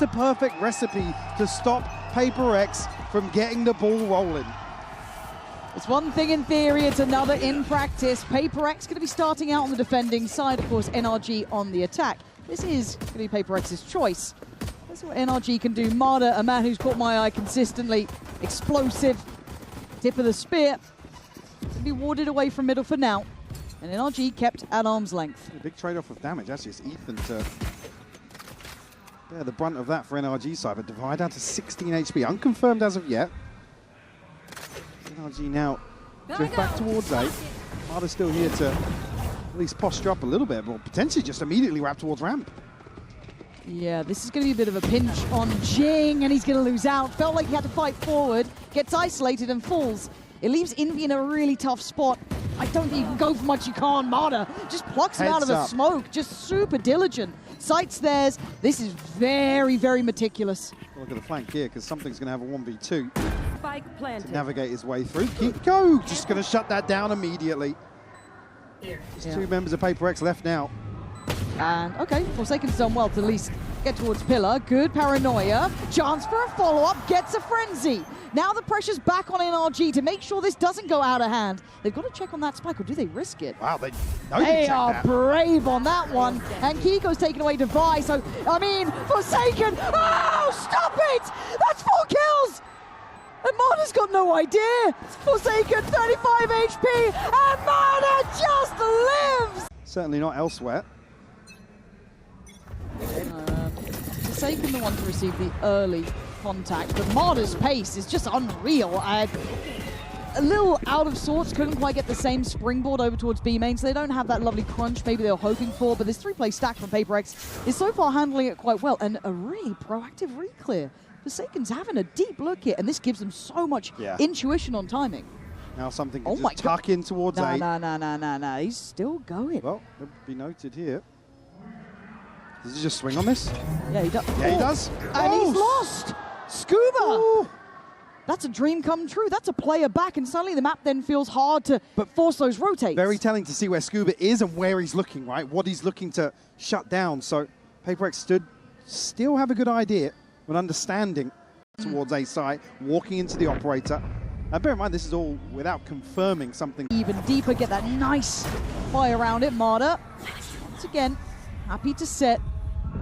the perfect recipe to stop PRX from getting the ball rolling. It's one thing in theory, it's another in practice. PRX going to be starting out on the defending side, of course, NRG on the attack. This is going to be PRX's choice. That's what NRG can do. Marder, a man who's caught my eye consistently, explosive, tip of the spear. Going to be warded away from middle for now. And NRG kept at arm's length. A big trade-off of damage, actually. It's Ethan to bear the brunt of that for NRG side, but Divide down to 16 HP, unconfirmed as of yet. NRG now drift back towards A. Marder's still here to at least posture up a little bit, but potentially just immediately wrap towards ramp. Yeah, this is going to be a bit of a pinch on Jing, and he's going to lose out. Felt like he had to fight forward, gets isolated and falls. It leaves Envy in a really tough spot. I don't think you can go for much you can't. Marder just plucks him out of the smoke, just super diligent. Sights theirs. This is very, very meticulous. Look at the flank here, because something's going to have a 1v2 Spike planted. to navigate his way through. Kiko just going to shut that down immediately. Just two members of PRX left now. And, okay, Forsaken's done well to at least get towards Pillar. Good paranoia. Chance for a follow-up. Gets a frenzy. Now the pressure's back on NRG to make sure this doesn't go out of hand. They've got to check on that spike, or do they risk it? Wow, they are brave on that one. And Kiko's taken away Device. So, I mean, Forsaken. Oh, stop it! That's 4 kills! And Marder's got no idea. Forsaken, 35 HP, and Marder just lives! Certainly not elsewhere. Forsaken the one to receive the early contact, but Marder's pace is just unreal. A little out of sorts, couldn't quite get the same springboard over towards B main, so they don't have that lovely crunch maybe they were hoping for, but this 3-play stack from PRX is so far handling it quite well, and a really proactive re-clear. Forsaken's having a deep look here, and this gives them so much intuition on timing. Now something can just tuck in towards A. No, he's still going. Well, it'll be noted here. Does he just swing on this? Yeah, he does. Yeah, he does. And he's lost! Scuba! Ooh. That's a dream come true. That's a player back, and suddenly the map then feels hard to force those rotates. Very telling to see where Scuba is and where he's looking, right? What he's looking to shut down. So PRX still have a good idea, an understanding towards A side, walking into the operator. Now bear in mind, this is all without confirming something. Even deeper, get that nice fire around it. Marder, once again, happy to set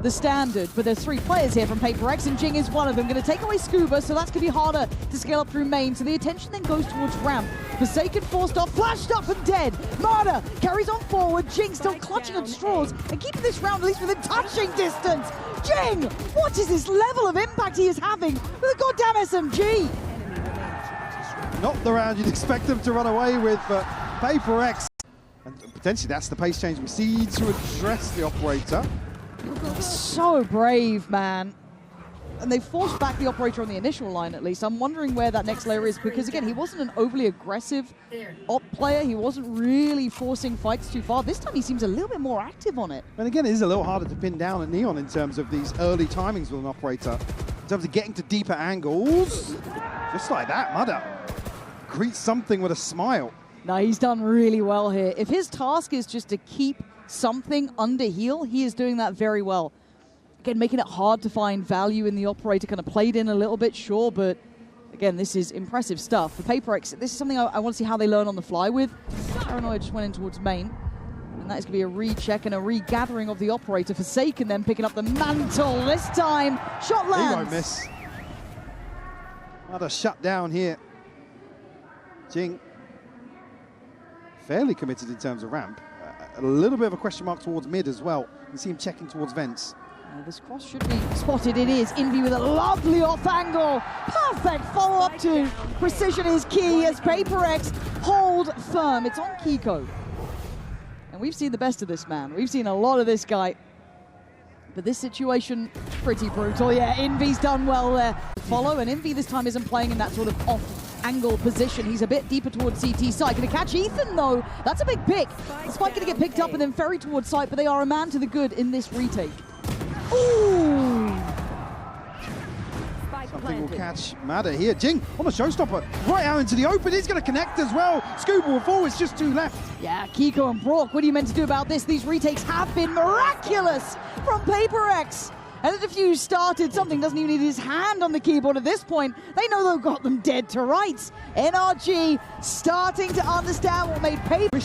the standard, but there's 3 players here from PRX, and Jing is one of them. Going to take away Scuba, so that's going to be harder to scale up through main. So the attention then goes towards ramp. Forsaken forced off, flashed up and dead. Marder carries on forward. Jing still clutching at straws and keeping this round at least within touching distance. Jing, what is this level of impact he is having with a goddamn SMG? Not the round you'd expect them to run away with, but PRX, and potentially that's the pace change we see to address the operator. So brave, man. And they forced back the operator on the initial line, at least. I'm wondering where that next layer is, because again, he wasn't an overly aggressive op player. He wasn't really forcing fights too far. This time he seems a little bit more active on it. And again, it is a little harder to pin down at Neon in terms of these early timings with an operator. In terms of getting to deeper angles. Just like that, Marder greets something with a smile. No, he's done really well here. If his task is just to keep something under heal, he is doing that very well. Again, making it hard to find value in the operator, kind of played in a little bit, sure, but again, this is impressive stuff. For PRX, this is something I want to see how they learn on the fly with. Paranoia just went in towards main, and that is going to be a recheck and a regathering of the operator. Forsaken then picking up the mantle. This time, shot lands. He won't miss. Another shutdown here. Jing, fairly committed in terms of ramp. A little bit of a question mark towards mid as well. You see him checking towards vents. This cross should be spotted. It is. Envy with a lovely off angle. Perfect follow-up to precision is key as PRX hold firm. It's on Kiko. And we've seen the best of this man. We've seen a lot of this guy. But this situation, pretty brutal. Yeah, Envy's done well there. Follow, and Envy this time isn't playing in that sort of off-angle position. He's a bit deeper towards CT side. Going to catch Ethan, though. That's a big pick. The spike going to get picked up and then ferried towards site, but they are a man to the good in this retake. Ooh! Something will catch Marder here. Jing on a showstopper, right out into the open. He's going to connect as well. Scuba will fall, it's just 2 left. Yeah, Kiko and Brock, what are you meant to do about this? These retakes have been miraculous from PRX. And the defuse started. Something doesn't even need his hand on the keyboard at this point. They know they've got them dead to rights. NRG starting to understand what made paper.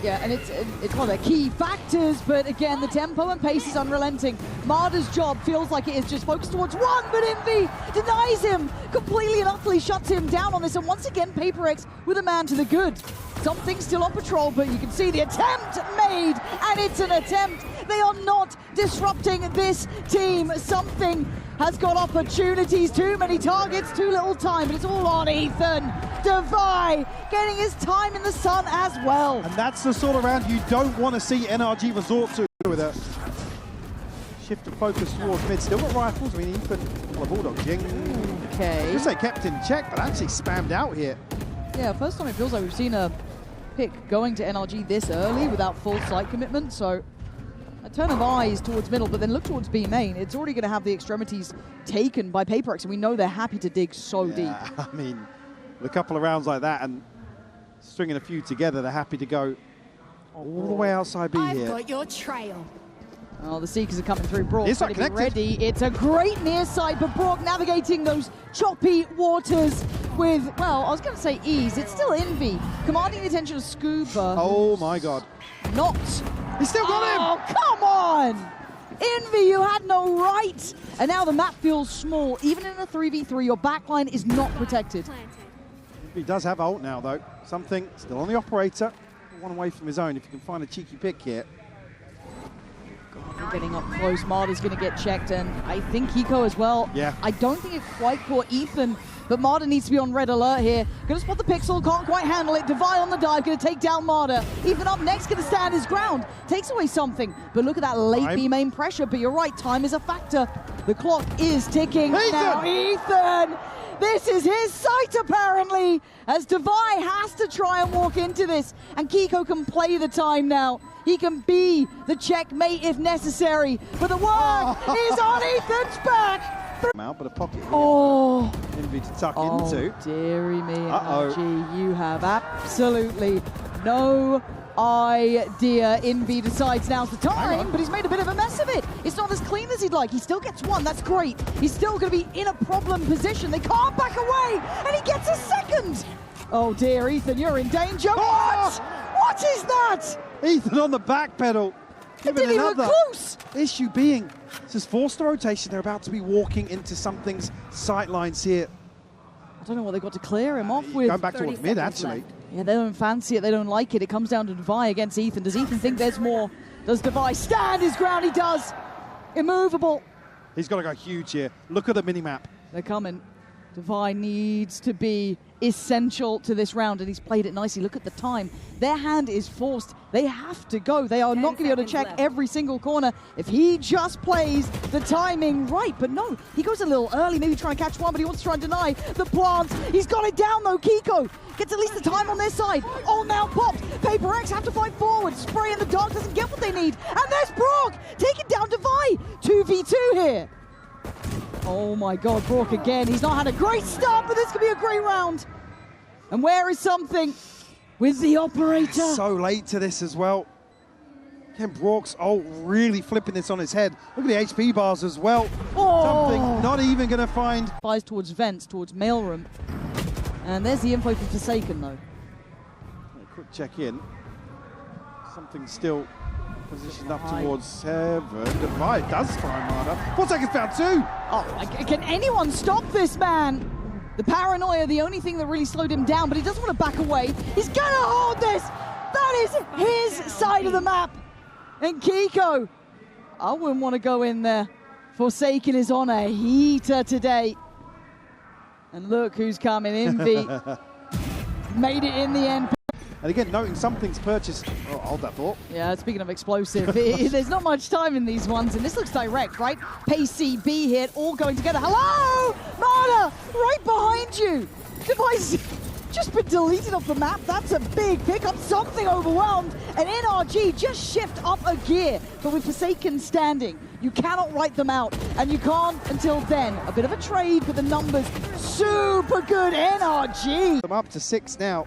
Yeah, and it's one of their key factors, but again, the tempo and pace is unrelenting. Marder's job feels like it is just focused towards one, but Envy denies him, completely and utterly shuts him down on this, and once again, PRX with a man to the good. Something still on patrol, but you can see the attempt made, and it's an attempt. They are not disrupting this team. Something has got opportunities, too many targets, too little time, but it's all on Ethan. Devi getting his time in the sun as well. And that's the sort of round you don't want to see NRG resort to with a shift of focus towards mid. Still got rifles. I mean, Ethan, well, Bulldog Jing. Okay. Just say kept in check, but actually spammed out here. Yeah, first time it feels like we've seen a pick going to NRG this early without full site commitment, so a turn of eyes towards middle, but then look towards B main. It's already going to have the extremities taken by PRX, and we know they're happy to dig so deep. I mean, a couple of rounds like that and stringing a few together, they're happy to go all the way outside B here. I've got your trail. Oh, the Seekers are coming through. Brock It's not ready to be ready. It's a great near side, but Brock navigating those choppy waters with, well, I was going to say ease. It's still Envy, commanding the attention of Scuba. Oh my God. Not. He still got him! Oh, come on! Envy, you had no right! And now the map feels small. Even in a 3v3, your backline is not protected. He does have ult now, though. Something still on the operator. One away from his own if you can find a cheeky pick here. God, getting up close. Marder's going to get checked, and I think Hiko as well. Yeah. I don't think it quite caught Ethan, but Marder needs to be on red alert here. Going to spot the pixel, can't quite handle it. Devi on the dive, going to take down Marder. Ethan up next, going to stand his ground. Takes away something, but look at that late B main pressure. But you're right, time is a factor. The clock is ticking. Ethan! Now Ethan! This is his site, apparently, as Devi has to try and walk into this, and Kiko can play the time now. He can be the checkmate if necessary, but the work is on Ethan's back. Out, but a pocket here. Oh, Envy to tuck into. dearie me, Uh-oh. NRG, you have absolutely no idea. Envy decides now's the time, but he's made a bit of a mess of it. It's not as clean as he'd like. He still gets one, that's great. He's still going to be in a problem position. They can't back away, and he gets a second. Oh dear, Ethan, you're in danger. What? What is that? Ethan on the back pedal. It didn't even look close. Issue being, this is forced the rotation. They're about to be walking into something's sightlines here. I don't know what they've got to clear him off with. Going back towards mid, actually. left. Yeah, they don't fancy it. They don't like it. It comes down to Devi against Ethan. Does Ethan think there's more? Does Devi stand his ground? He does. Immovable. He's got to go huge here. Look at the mini-map. They're coming. Devi needs to be essential to this round, and he's played it nicely. Look at the time. Their hand is forced. They have to go. They are not going to be able to check every single corner if he just plays the timing right. But no, he goes a little early, maybe try and catch one, but he wants to try and deny the plant. He's got it down, though. Kiko gets at least the time on their side. All now popped. PRX have to fight forward. Spray in the dark doesn't get what they need. And there's Brock taking down Devi. 2v2 here. Oh my God, Brock again. He's not had a great start, but this could be a great round. And where is something with the operator? So late to this as well. Again, Brock's really flipping this on his head. Look at the HP bars as well. Something not even going to find. Flies towards vents, towards mailroom. And there's the info for Forsaken, though. A quick check in. Something still positioned up towards heaven. Devi does find Marder. 4 seconds found two. Oh, can anyone stop this man? The paranoia, the only thing that really slowed him down, but he doesn't want to back away. He's gonna hold this. That is his side of the map. And Kiko, I wouldn't want to go in there. Forsaken is on a heater today. And look who's coming, Envy. Made it in the end. And again, noting something's purchased. Oh, hold that thought. Yeah, speaking of explosive, there's not much time in these ones, and this looks direct, right? PCB hit, all going together. Hello! Marder, right behind you! Device just been deleted off the map. That's a big pickup, something overwhelmed. And NRG just shift up a gear. But with Forsaken standing, you cannot write them out, and you can't until then. A bit of a trade, but the numbers super good. NRG! I'm up to 6 now.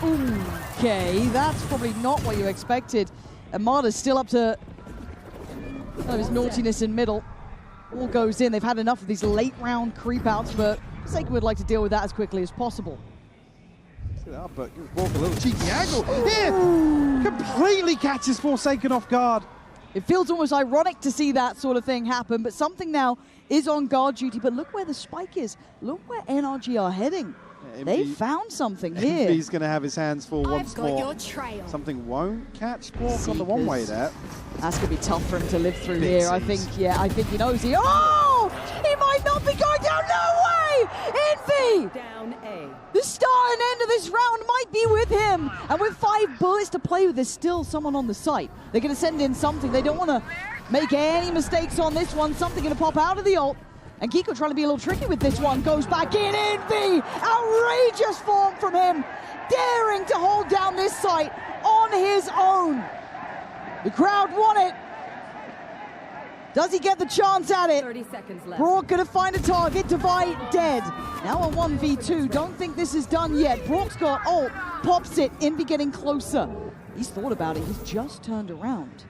Okay, that's probably not what you expected. And Marder's still up to of his naughtiness in middle. All goes in. They've had enough of these late round creep outs, but Forsaken would like to deal with that as quickly as possible. But walk a little cheeky angle here. Completely catches Forsaken off guard. It feels almost ironic to see that sort of thing happen, but something now is on guard duty. But look where the spike is. Look where NRG are heading. Yeah, they found something here. He's going to have his hands full once more. Your trail. Something won't catch Bork on the one way there. That's going to be tough for him to live through here. I think he knows he... Oh! He might not be going down. No way! Envy! Down A. The start and end of this round might be with him. And with 5 bullets to play with, there's still someone on the site. They're going to send in something. They don't want to make any mistakes on this one. Something going to pop out of the ult. And Kiko trying to be a little tricky with this one. Goes back in. Envy! Outrageous form from him. Daring to hold down this site on his own. The crowd want it. Does he get the chance at it? 30 seconds left. Brock gonna find a target. Divide dead. Now a 1v2. Don't think this is done yet. Brock's got ult. Pops it. Envy getting closer. He's thought about it. He's just turned around.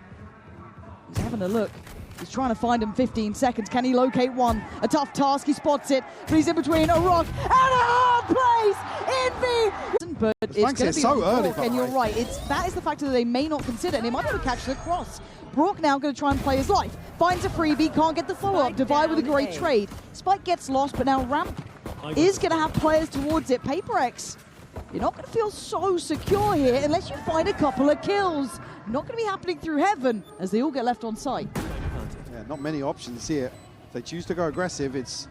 He's having a look. He's trying to find him 15 seconds. Can he locate one? A tough task. He spots it. But he's in between a rock and a hard place. Envy. But it's going to be so early, and you're right. That is the factor that they may not consider. And they might be able to catch the cross. Brock now going to try and play his life. Finds a freebie. Can't get the follow-up. Divide with a great trade. Spike gets lost. But now Ramp is going to have players towards it. PRX. You're not going to feel so secure here unless you find a couple of kills. Not going to be happening through heaven as they all get left on site. Yeah, not many options here. If they choose to go aggressive, it's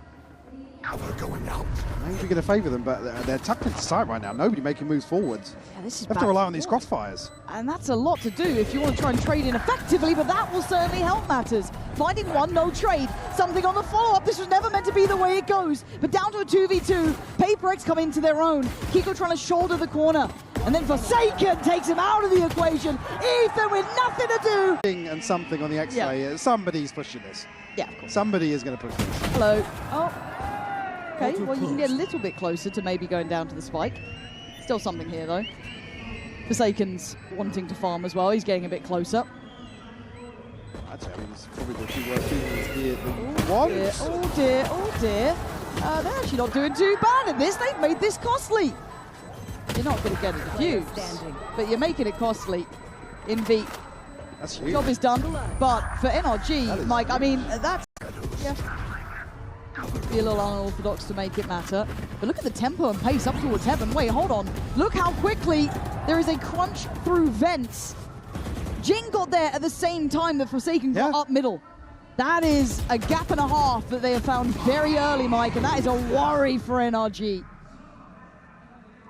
going out. Maybe going to favour them, but they're tucked into sight right now. Nobody making moves forwards. Yeah, this is have to rely on these crossfires. And that's a lot to do if you want to try and trade in effectively, but that will certainly help matters. Finding one, no trade. Something on the follow-up. This was never meant to be the way it goes. But down to a 2v2. PRX come into their own. Kiko trying to shoulder the corner. And then Forsaken takes him out of the equation. Ethan with nothing to do. And something on the X-ray. Yeah. Somebody's pushing this. Yeah, of course. Somebody is going to push this. Hello. Oh. Okay, well, you can get a little bit closer to maybe going down to the spike. Still something here, though. Forsaken's wanting to farm as well. He's getting a bit closer. I'd say, he's probably the two worst teams here. Oh dear, oh dear, oh dear. They're actually not doing too bad at this. They've made this costly. You're not going to get a defuse, but you're making it costly. Envy. That's huge. Job is done, but for NRG, Mike, I mean, that's... Yeah. Be a little unorthodox to make it matter. But look at the tempo and pace up towards heaven. Wait, hold on. Look how quickly there is a crunch through vents. Jing got there at the same time that Forsaken got up middle. That is a gap and a half that they have found very early, Mike, and that is a worry for NRG.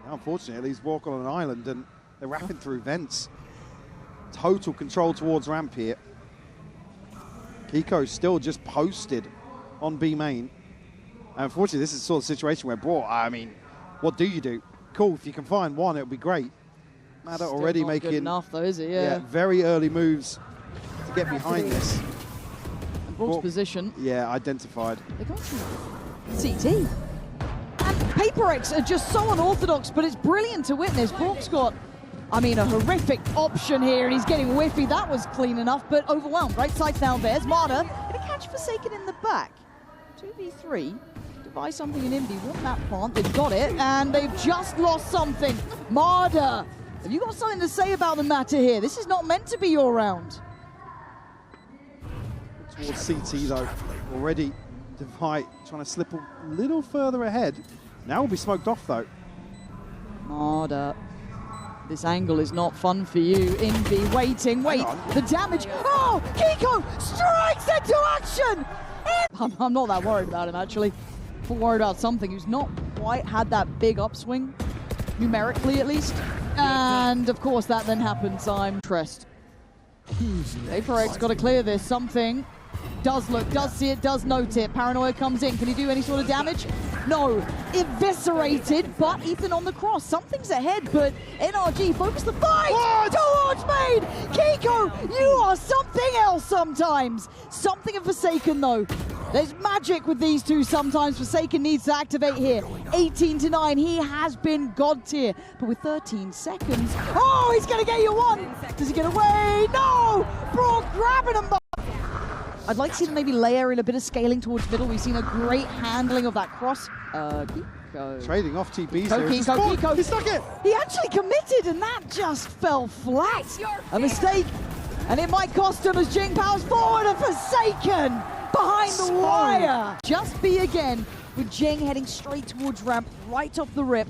Unfortunately, he's walking on an island and they're wrapping through vents. Total control towards ramp here. Kiko still just posted on B main. And unfortunately, this is the sort of situation where, bro, I mean, what do you do? Cool, if you can find one, it would be great. Matter Still already not making good enough, though, is it? Yeah. Very early moves to get behind this. Brock's position. Yeah, identified. They're going to CT. And PRX are just so unorthodox, but it's brilliant to witness. Brock's got, I mean, a horrific option here, and he's getting whiffy. That was clean enough, but overwhelmed. Right side's now theirs. Marta gonna catch Forsaken in the back. 2v3. Devise something in Envy. Want that plant. They've got it, and they've just lost something. Marta, have you got something to say about the matter here? This is not meant to be your round. Towards CT, though. Already Divide trying to slip a little further ahead. Now will be smoked off, though. Marta. This angle is not fun for you. Envy waiting, wait, the damage. Oh, Kiko strikes into action! I'm not that worried about him, actually. I'm worried about something who's not quite had that big upswing, numerically at least. And of course that then happens. I'm impressed. PRX got to clear this. Something does look, does see it, does note it. Paranoia comes in. Can he do any sort of damage? No. Eviscerated, but Ethan on the cross. Something's ahead, but NRG focus the fight towards Maid. Kiko, you are something else sometimes. Something of Forsaken, though. There's magic with these two sometimes. Forsaken needs to activate here. 18-9. He has been god tier, but with 13 seconds. Oh, he's going to get you one. Does he get away? No! Brock grabbing him. I'd like to see them maybe layer in a bit of scaling towards middle. We've seen a great handling of that cross. Kiko. Trading off TBs Kiko, here. Kiko. He stuck it. He actually committed, and that just fell flat. A mistake, and it might cost him as Jing powers forward and Forsaken behind the wire. Just be again with Jing heading straight towards ramp, right off the rip.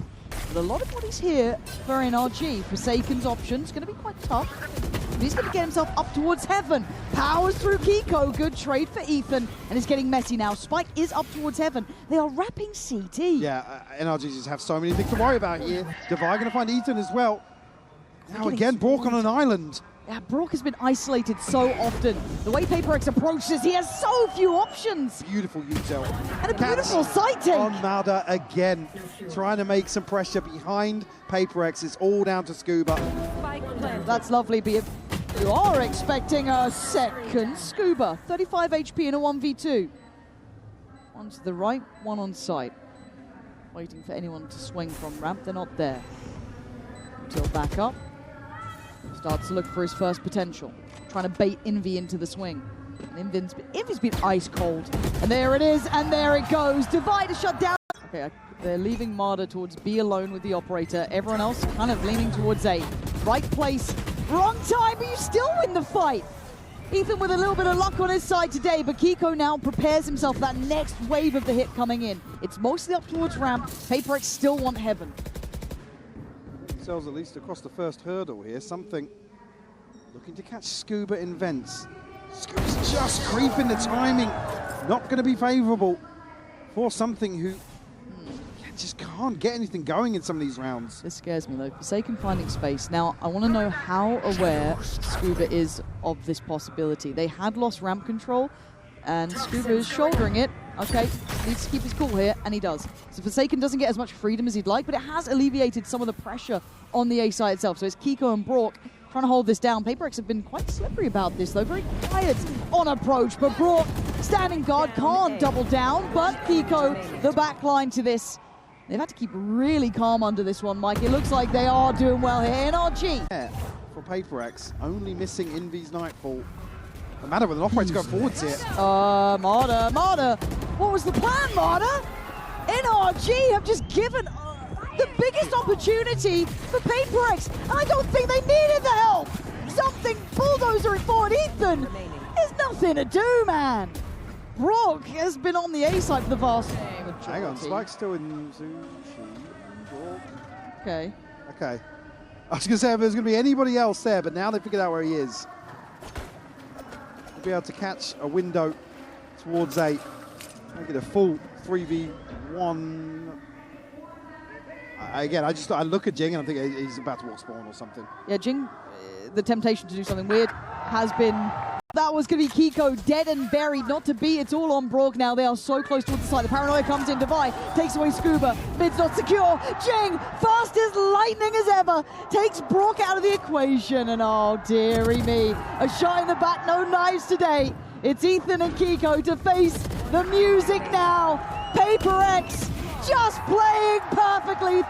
But a lot of bodies here for NRG. Forsaken's option's going to be quite tough. But he's going to get himself up towards heaven. Powers through Kiko. Good trade for Ethan. And it's getting messy now. Spike is up towards heaven. They are wrapping CT. Yeah, NRG just have so many things to worry about here. Devi going to find Ethan as well. Now again, Bork on an island. Yeah, Brock has been isolated so often. The way PRX approaches, he has so few options. Beautiful util. And a beautiful side take. On Mada again, trying to make some pressure behind PRX. It's all down to Scuba. That's lovely, but you are expecting a second Scuba. 35 HP in a 1v2. One to the right, one on site. Waiting for anyone to swing from ramp. They're not there. Util back up. Starts to look for his first potential. Trying to bait Envy into the swing. And Envy's been ice cold. And there it is, and there it goes. Divide is shut down. Okay, they're leaving Marder towards B alone with the operator. Everyone else kind of leaning towards A. Right place, wrong time, but you still win the fight. Ethan with a little bit of luck on his side today, but Kiko now prepares himself for that next wave of the hit coming in. It's mostly up towards ramp. PRX still want heaven. At least across the first hurdle here. Something looking to catch Scuba in vents. Scuba's just creeping the timing. Not going to be favorable for something who just can't get anything going in some of these rounds. This scares me though. Forsaken finding space. Now, I want to know how aware Scuba is of this possibility. They had lost ramp control, and Scuba is shouldering it. Okay, needs to keep his cool here, and he does. So Forsaken doesn't get as much freedom as he'd like, but it has alleviated some of the pressure on the A side itself. So it's Kiko and Brock trying to hold this down. PRX have been quite slippery about this, though. Very quiet on approach, but Brock, standing guard, can't double down, but Kiko, the back line to this. They've had to keep really calm under this one, Mike. It looks like they are doing well here. NRG. Yeah, for PRX, only missing Envy's Nightfall. No matter with an operator going forwards here. Marder. What was the plan, Marder? NRG have just given the biggest opportunity for PRX, and I don't think they needed the help. Something bulldozering forward. Ethan, there's nothing to do, man. Brock has been on the A side for the vast majority. Hang on, Spike's still in Zushi. Okay. Okay. I was going to say if there's going to be anybody else there, but now they figured out where he is. We'll be able to catch a window towards A. Make it a full 3v1. Again, I look at Jing and I think he's about to walk spawn or something. Yeah, Jing, the temptation to do something weird has been... That was going to be Kiko, dead and buried, not to be. It's all on Brock now. They are so close towards the side. The paranoia comes in. Devi takes away Scuba. Mid's not secure. Jing, fast as lightning as ever, takes Brock out of the equation. And oh, dearie me. A shot in the back, no knives today. It's Ethan and Kiko to face the music now. PRX just playing perfectly.